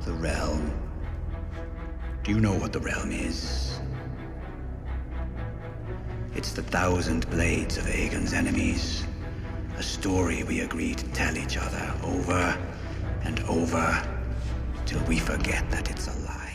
The realm. Do you know what the realm is? It's the 1,000 blades of Aegon's enemies. A story we agreed to tell each other over and over till we forget that it's a lie.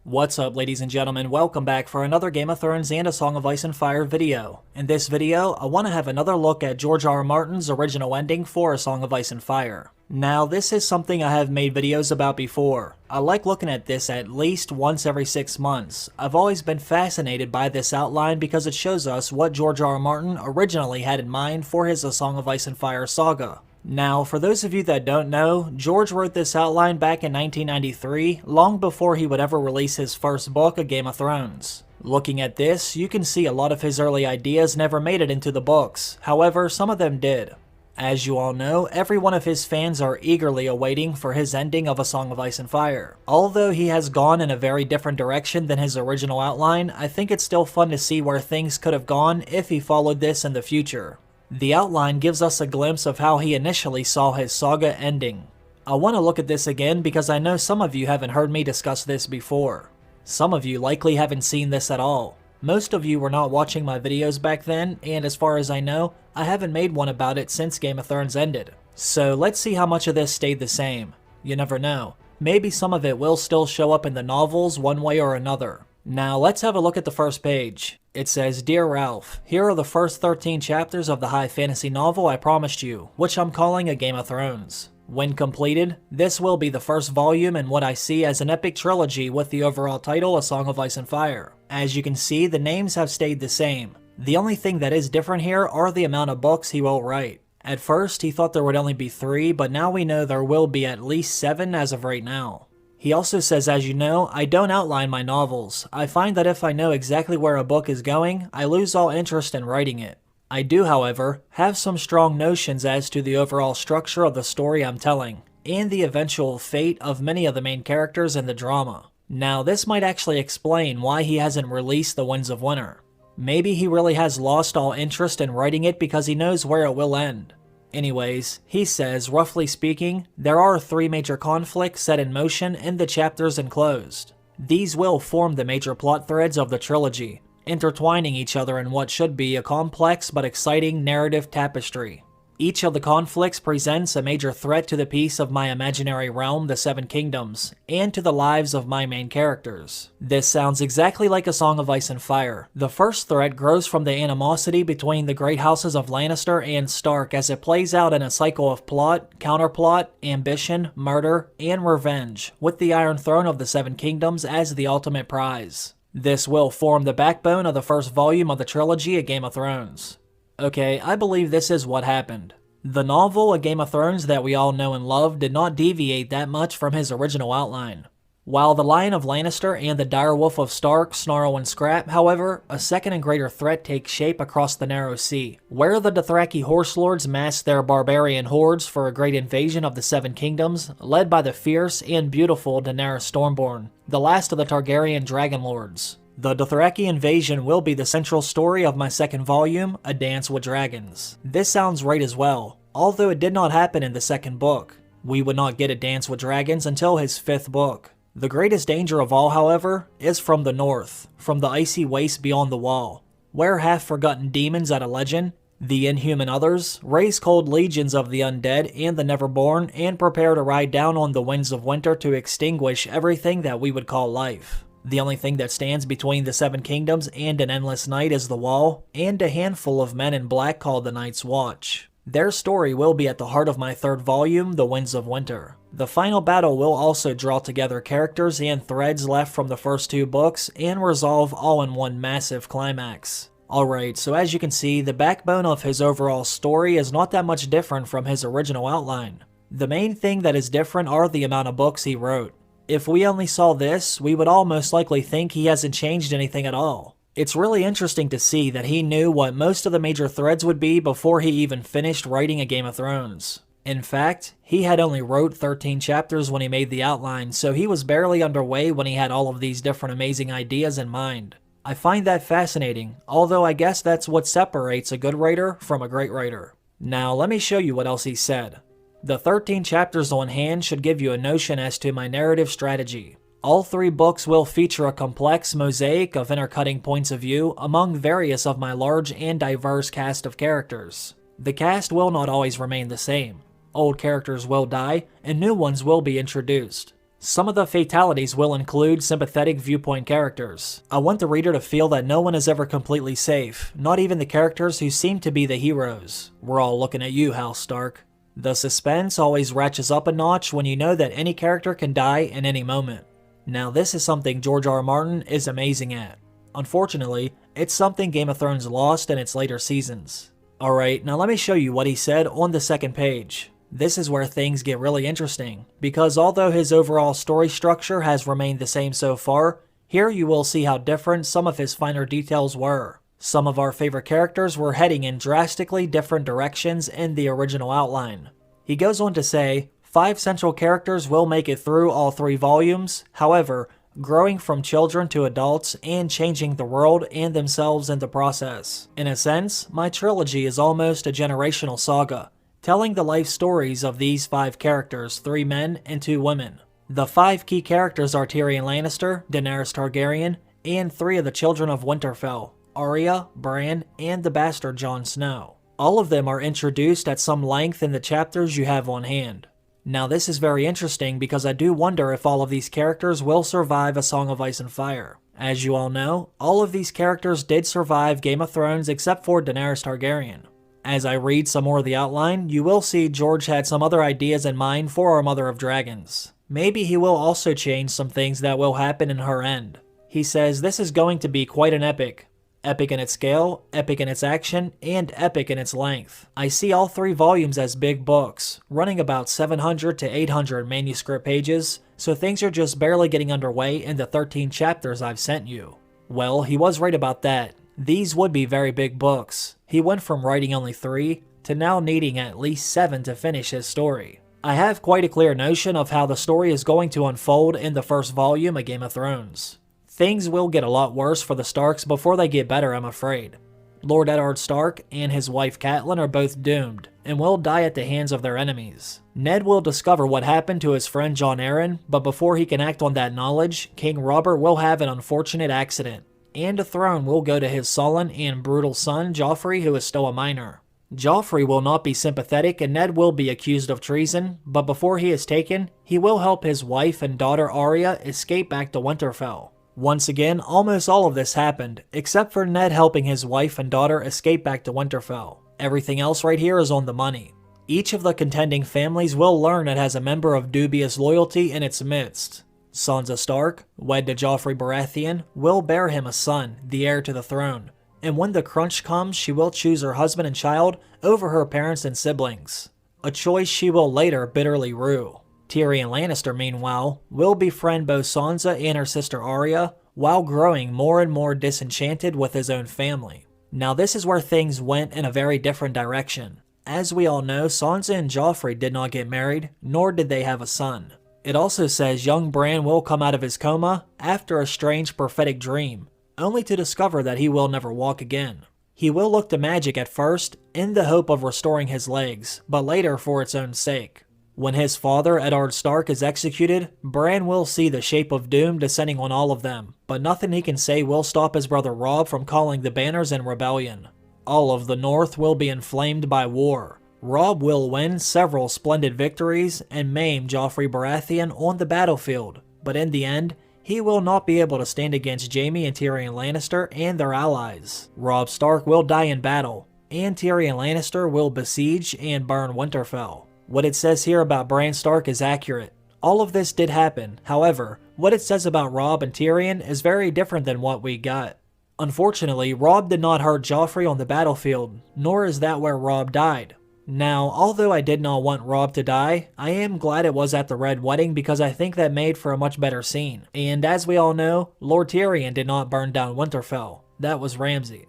What's up, ladies and gentlemen? Welcome back for another Game of Thrones and A Song of Ice and Fire video. In this video, I want to have another look at George R.R. Martin's original ending for A Song of Ice and Fire. Now, this is something I have made videos about before. I like looking at this at least once every 6 months. I've always been fascinated by this outline because it shows us what George R.R. Martin originally had in mind for his A Song of Ice and Fire saga. Now, for those of you that don't know, George wrote this outline back in 1993, long before he would ever release his first book, A Game of Thrones. Looking at this, you can see a lot of his early ideas never made it into the books, however, some of them did. As you all know, every one of his fans are eagerly awaiting for his ending of A Song of Ice and Fire. Although he has gone in a very different direction than his original outline, I think it's still fun to see where things could have gone if he followed this in the future. The outline gives us a glimpse of how he initially saw his saga ending. I want to look at this again because I know some of you haven't heard me discuss this before. Some of you likely haven't seen this at all. Most of you were not watching my videos back then, and as far as I know, I haven't made one about it since Game of Thrones ended. So let's see how much of this stayed the same. You never know. Maybe some of it will still show up in the novels one way or another. Now let's have a look at the first page. It says, "Dear Ralph, here are the first 13 chapters of the high fantasy novel I promised you, which I'm calling A Game of Thrones. When completed, this will be the first volume in what I see as an epic trilogy with the overall title A Song of Ice and Fire. As you can see, the names have stayed the same. The only thing that is different here are the amount of books he will write. At first, he thought there would only be 3, but now we know there will be at least 7 as of right now." He also says, "As you know, I don't outline my novels. I find that if I know exactly where a book is going, I lose all interest in writing it. I do, however, have some strong notions as to the overall structure of the story I'm telling, and the eventual fate of many of the main characters in the drama. Now, this might actually explain why he hasn't released The Winds of Winter. Maybe he really has lost all interest in writing it because he knows where it will end." Anyways, he says, roughly speaking, there are 3 major conflicts set in motion in the chapters enclosed. These will form the major plot threads of the trilogy, intertwining each other in what should be a complex but exciting narrative tapestry. Each of the conflicts presents a major threat to the peace of my imaginary realm, the Seven Kingdoms, and to the lives of my main characters. This sounds exactly like A Song of Ice and Fire. The first threat grows from the animosity between the great houses of Lannister and Stark as it plays out in a cycle of plot, counterplot, ambition, murder, and revenge, with the Iron Throne of the Seven Kingdoms as the ultimate prize. This will form the backbone of the first volume of the trilogy A Game of Thrones. Okay, I believe this is what happened. The novel A Game of Thrones that we all know and love did not deviate that much from his original outline. While the Lion of Lannister and the Direwolf of Stark snarl and scrap, however, a second and greater threat takes shape across the Narrow Sea, where the Dothraki horse lords mass their barbarian hordes for a great invasion of the Seven Kingdoms, led by the fierce and beautiful Daenerys Stormborn, the last of the Targaryen dragon lords. The Dothraki invasion will be the central story of my second volume, A Dance with Dragons. This sounds right as well, although it did not happen in the second book. We would not get A Dance with Dragons until his 5th book. The greatest danger of all, however, is from the north, from the icy waste beyond the wall, where half-forgotten demons out of legend, the inhuman others, raise cold legions of the undead and the neverborn and prepare to ride down on the winds of winter to extinguish everything that we would call life. The only thing that stands between the Seven Kingdoms and an endless night is the Wall, and a handful of men in black called the Night's Watch. Their story will be at the heart of my 3rd volume, The Winds of Winter. The final battle will also draw together characters and threads left from the first 2 books and resolve all in one massive climax. Alright, so as you can see, the backbone of his overall story is not that much different from his original outline. The main thing that is different are the amount of books he wrote. If we only saw this, we would all most likely think he hasn't changed anything at all. It's really interesting to see that he knew what most of the major threads would be before he even finished writing A Game of Thrones. In fact, he had only wrote 13 chapters when he made the outline, so he was barely underway when he had all of these different amazing ideas in mind. I find that fascinating, although I guess that's what separates a good writer from a great writer. Now let me show you what else he said. The 13 chapters on hand should give you a notion as to my narrative strategy. All 3 books will feature a complex mosaic of intercutting points of view among various of my large and diverse cast of characters. The cast will not always remain the same. Old characters will die, and new ones will be introduced. Some of the fatalities will include sympathetic viewpoint characters. I want the reader to feel that no one is ever completely safe, not even the characters who seem to be the heroes. We're all looking at you, House Stark. The suspense always ratchets up a notch when you know that any character can die in any moment. Now this is something George R.R. Martin is amazing at. Unfortunately, it's something Game of Thrones lost in its later seasons. Alright, now let me show you what he said on the second page. This is where things get really interesting, because although his overall story structure has remained the same so far, here you will see how different some of his finer details were. Some of our favorite characters were heading in drastically different directions in the original outline. He goes on to say, 5 central characters will make it through all 3 volumes, however, growing from children to adults and changing the world and themselves in the process. In a sense, my trilogy is almost a generational saga, telling the life stories of these 5 characters, 3 men and 2 women. The 5 key characters are Tyrion Lannister, Daenerys Targaryen, and 3 of the children of Winterfell, Arya, Bran, and the bastard Jon Snow. All of them are introduced at some length in the chapters you have on hand. Now this is very interesting because I do wonder if all of these characters will survive A Song of Ice and Fire. As you all know, all of these characters did survive Game of Thrones except for Daenerys Targaryen. As I read some more of the outline, you will see George had some other ideas in mind for our Mother of Dragons. Maybe he will also change some things that will happen in her end. He says this is going to be quite an epic. Epic in its scale, epic in its action, and epic in its length. I see all 3 volumes as big books, running about 700 to 800 manuscript pages, so things are just barely getting underway in the 13 chapters I've sent you. Well, he was right about that. These would be very big books. He went from writing only 3 to now needing at least 7 to finish his story. I have quite a clear notion of how the story is going to unfold in the first volume of Game of Thrones. Things will get a lot worse for the Starks before they get better, I'm afraid. Lord Eddard Stark and his wife Catelyn are both doomed, and will die at the hands of their enemies. Ned will discover what happened to his friend Jon Arryn, but before he can act on that knowledge, King Robert will have an unfortunate accident, and the throne will go to his sullen and brutal son Joffrey, who is still a minor. Joffrey will not be sympathetic and Ned will be accused of treason, but before he is taken, he will help his wife and daughter Arya escape back to Winterfell. Once again, almost all of this happened, except for Ned helping his wife and daughter escape back to Winterfell. Everything else right here is on the money. Each of the contending families will learn it has a member of dubious loyalty in its midst. Sansa Stark, wed to Joffrey Baratheon, will bear him a son, the heir to the throne, and when the crunch comes, she will choose her husband and child over her parents and siblings, a choice she will later bitterly rue. Tyrion Lannister, meanwhile, will befriend both Sansa and her sister Arya, while growing more and more disenchanted with his own family. Now this is where things went in a very different direction. As we all know, Sansa and Joffrey did not get married, nor did they have a son. It also says young Bran will come out of his coma after a strange prophetic dream, only to discover that he will never walk again. He will look to magic at first, in the hope of restoring his legs, but later for its own sake. When his father, Eddard Stark, is executed, Bran will see the shape of doom descending on all of them, but nothing he can say will stop his brother Robb from calling the banners in rebellion. All of the North will be inflamed by war. Robb will win several splendid victories and maim Joffrey Baratheon on the battlefield, but in the end, he will not be able to stand against Jaime and Tyrion Lannister and their allies. Robb Stark will die in battle, and Tyrion Lannister will besiege and burn Winterfell. What it says here about Bran Stark is accurate. All of this did happen, however, what it says about Robb and Tyrion is very different than what we got. Unfortunately, Robb did not hurt Joffrey on the battlefield, nor is that where Robb died. Now, although I did not want Robb to die, I am glad it was at the Red Wedding because I think that made for a much better scene. And as we all know, Lord Tyrion did not burn down Winterfell. That was Ramsay.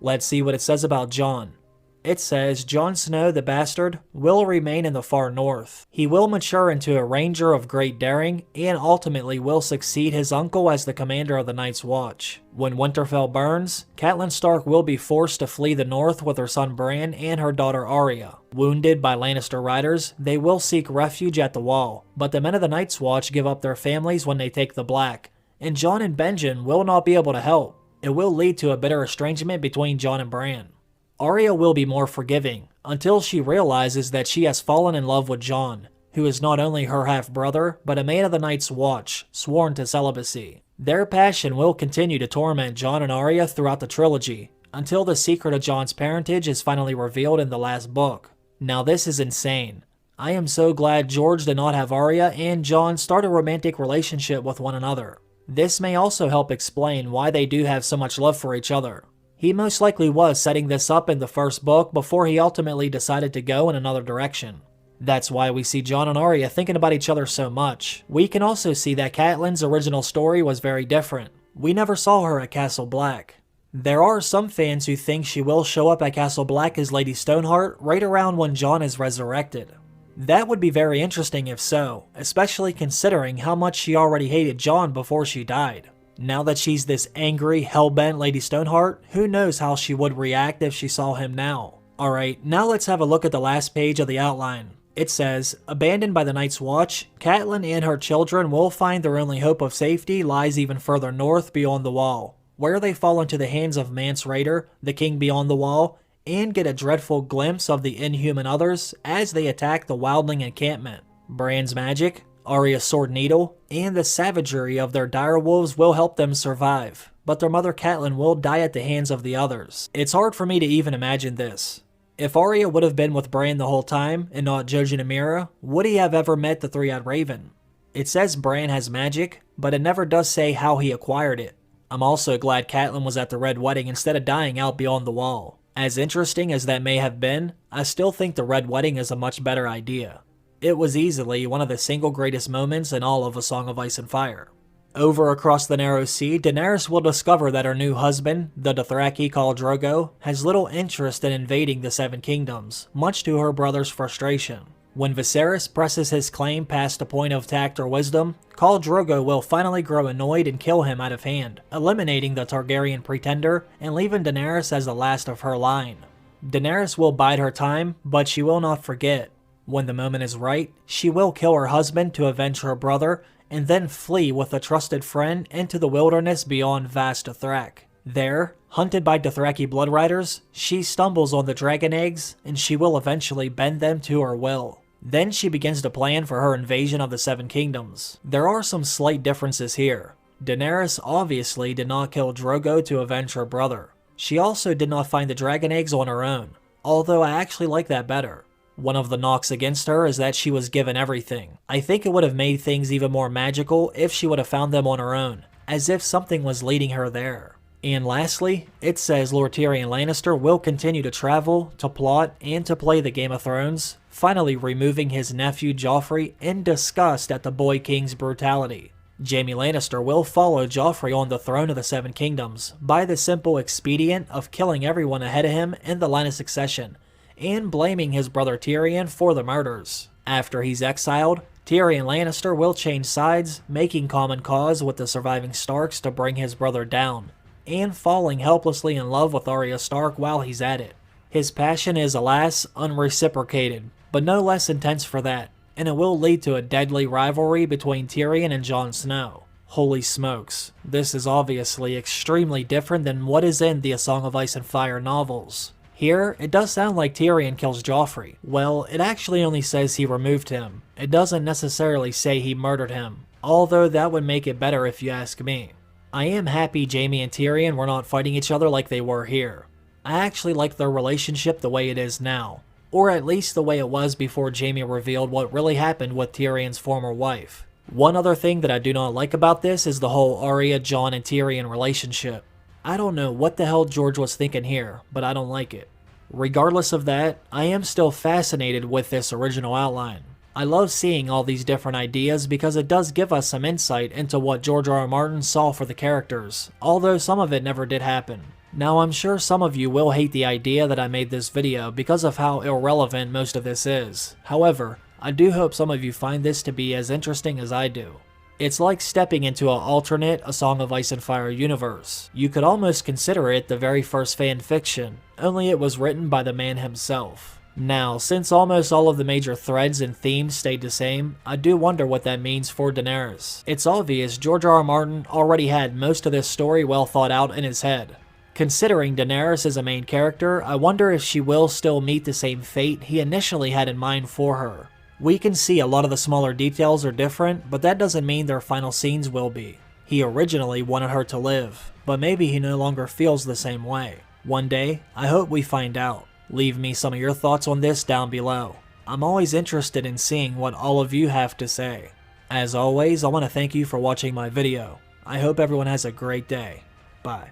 Let's see what it says about Jon. It says Jon Snow the Bastard will remain in the far north. He will mature into a ranger of great daring and ultimately will succeed his uncle as the commander of the Night's Watch. When Winterfell burns, Catelyn Stark will be forced to flee the north with her son Bran and her daughter Arya. Wounded by Lannister riders, they will seek refuge at the Wall, but the men of the Night's Watch give up their families when they take the Black, and Jon and Benjen will not be able to help. It will lead to a bitter estrangement between Jon and Bran. Arya will be more forgiving, until she realizes that she has fallen in love with Jon, who is not only her half-brother, but a man of the Night's Watch, sworn to celibacy. Their passion will continue to torment Jon and Arya throughout the trilogy, until the secret of Jon's parentage is finally revealed in the last book. Now this is insane. I am so glad George did not have Arya and Jon start a romantic relationship with one another. This may also help explain why they do have so much love for each other. He most likely was setting this up in the first book before he ultimately decided to go in another direction. That's why we see Jon and Arya thinking about each other so much. We can also see that Catelyn's original story was very different. We never saw her at Castle Black. There are some fans who think she will show up at Castle Black as Lady Stoneheart right around when Jon is resurrected. That would be very interesting if so, especially considering how much she already hated Jon before she died. Now that she's this angry, hell-bent Lady Stoneheart, who knows how she would react if she saw him now. Alright, now let's have a look at the last page of the outline. It says, abandoned by the Night's Watch, Catelyn and her children will find their only hope of safety lies even further north beyond the Wall, where they fall into the hands of Mance Rayder, the king beyond the Wall, and get a dreadful glimpse of the inhuman others as they attack the wildling encampment. Bran's magic, Arya's sword needle, and the savagery of their direwolves will help them survive, but their mother Catelyn will die at the hands of the others. It's hard for me to even imagine this. If Arya would have been with Bran the whole time, and not Jojen and Mira, would he have ever met the Three-Eyed Raven? It says Bran has magic, but it never does say how he acquired it. I'm also glad Catelyn was at the Red Wedding instead of dying out beyond the Wall. As interesting as that may have been, I still think the Red Wedding is a much better idea. It was easily one of the single greatest moments in all of A Song of Ice and Fire. Over across the Narrow Sea, Daenerys will discover that her new husband, the Dothraki Khal Drogo, has little interest in invading the Seven Kingdoms, much to her brother's frustration. When Viserys presses his claim past a point of tact or wisdom, Khal Drogo will finally grow annoyed and kill him out of hand, eliminating the Targaryen pretender and leaving Daenerys as the last of her line. Daenerys will bide her time, but she will not forget. When the moment is right, she will kill her husband to avenge her brother, and then flee with a trusted friend into the wilderness beyond vast Dothrak. There, hunted by Dothraki bloodriders, she stumbles on the dragon eggs, and she will eventually bend them to her will. Then she begins to plan for her invasion of the Seven Kingdoms. There are some slight differences here. Daenerys obviously did not kill Drogo to avenge her brother. She also did not find the dragon eggs on her own, although I actually like that better. One of the knocks against her is that she was given everything. I think it would have made things even more magical if she would have found them on her own, as if something was leading her there. And lastly, it says Lord Tyrion Lannister will continue to travel, to plot, and to play the Game of Thrones, finally removing his nephew Joffrey in disgust at the Boy King's brutality. Jaime Lannister will follow Joffrey on the throne of the Seven Kingdoms by the simple expedient of killing everyone ahead of him in the line of succession, and blaming his brother Tyrion for the murders. After he's exiled, Tyrion Lannister will change sides, making common cause with the surviving Starks to bring his brother down, and falling helplessly in love with Arya Stark while he's at it. His passion is, alas, unreciprocated, but no less intense for that, and it will lead to a deadly rivalry between Tyrion and Jon Snow. Holy smokes, this is obviously extremely different than what is in the A Song of Ice and Fire novels. Here, it does sound like Tyrion kills Joffrey. Well, it actually only says he removed him. It doesn't necessarily say he murdered him, although that would make it better if you ask me. I am happy Jaime and Tyrion were not fighting each other like they were here. I actually like their relationship the way it is now, or at least the way it was before Jaime revealed what really happened with Tyrion's former wife. One other thing that I do not like about this is the whole Arya, Jon, and Tyrion relationship. I don't know what the hell George was thinking here, but I don't like it. Regardless of that, I am still fascinated with this original outline. I love seeing all these different ideas because it does give us some insight into what George R.R. Martin saw for the characters, although some of it never did happen. Now I'm sure some of you will hate the idea that I made this video because of how irrelevant most of this is. However, I do hope some of you find this to be as interesting as I do. It's like stepping into an alternate A Song of Ice and Fire universe. You could almost consider it the very first fan fiction, only it was written by the man himself. Now, since almost all of the major threads and themes stayed the same, I do wonder what that means for Daenerys. It's obvious George R.R. Martin already had most of this story well thought out in his head. Considering Daenerys is a main character, I wonder if she will still meet the same fate he initially had in mind for her. We can see a lot of the smaller details are different, but that doesn't mean their final scenes will be. He originally wanted her to live, but maybe he no longer feels the same way. One day, I hope we find out. Leave me some of your thoughts on this down below. I'm always interested in seeing what all of you have to say. As always, I want to thank you for watching my video. I hope everyone has a great day. Bye.